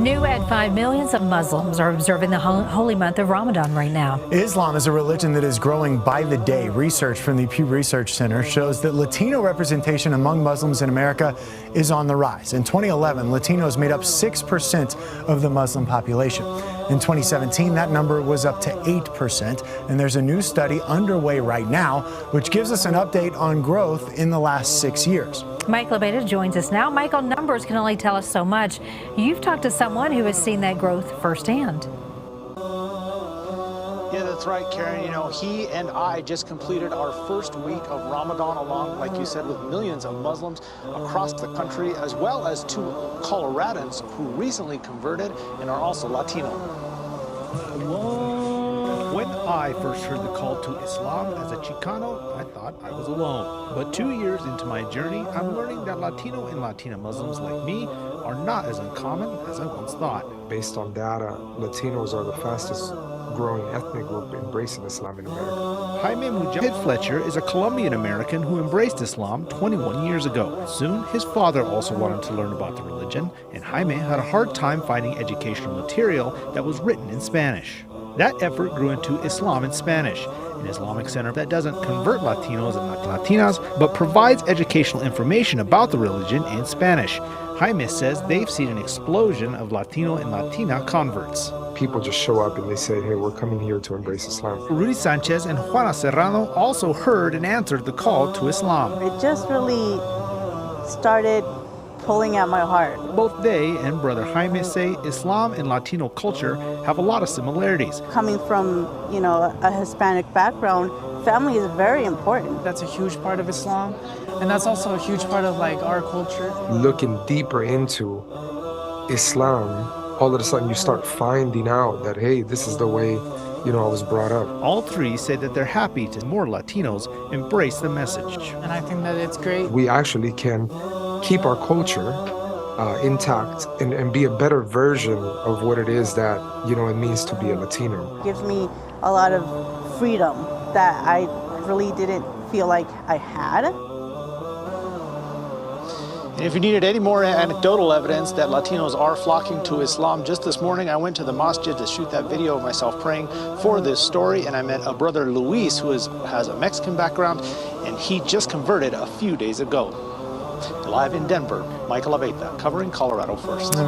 New at 5 millions of Muslims are observing the holy month of Ramadan right now. Islam is a religion that is growing by the day. Research from the Pew Research Center shows that Latino representation among Muslims in America is on the rise. In 2011, Latinos made up 6% of the Muslim population. In 2017, that number was up to 8%. And there's a new study underway right now, which gives us an update on growth in the last 6 years. Mike Lebeda joins us now. Michael, numbers can only tell us so much. You've talked to someone who has seen that growth firsthand. Yeah, that's right, Karen. You know, he and I just completed our first week of Ramadan along, like you said, with millions of Muslims across the country, as well as 2 Coloradans who recently converted and are also Latino. When I first heard the call to Islam as a Chicano, I thought I was alone. But 2 years into my journey, I'm learning that Latino and Latina Muslims like me are not as uncommon as I once thought. Based on data, Latinos are the fastest growing ethnic group embracing Islam in America. Jaime Mujahid Fletcher is a Colombian American who embraced Islam 21 years ago. Soon, his father also wanted to learn about the religion, and Jaime had a hard time finding educational material that was written in Spanish. That effort grew into Islam in Spanish, an Islamic center that doesn't convert Latinos and Latinas, but provides educational information about the religion in Spanish. Jaime says they've seen an explosion of Latino and Latina converts. People just show up and they say, hey, we're coming here to embrace Islam. Rudy Sanchez and Juana Serrano also heard and answered the call to Islam. It just really started pulling at my heart. Both they and Brother Jaime say Islam and Latino culture have a lot of similarities. Coming from, a Hispanic background, family is very important. That's a huge part of Islam, and that's also a huge part of our culture. Looking deeper into Islam, all of a sudden you start finding out that, hey, this is the way, I was brought up. All three say that they're happy to more Latinos embrace the message. And I think that it's great. We actually can keep our culture intact and be a better version of what it is that, it means to be a Latino. It gives me a lot of freedom that I really didn't feel like I had. And if you needed any more anecdotal evidence that Latinos are flocking to Islam, just this morning I went to the masjid to shoot that video of myself praying for this story, and I met a brother Luis who has a Mexican background, and he just converted a few days ago. Live in Denver, Michael Lebeda, covering Colorado First.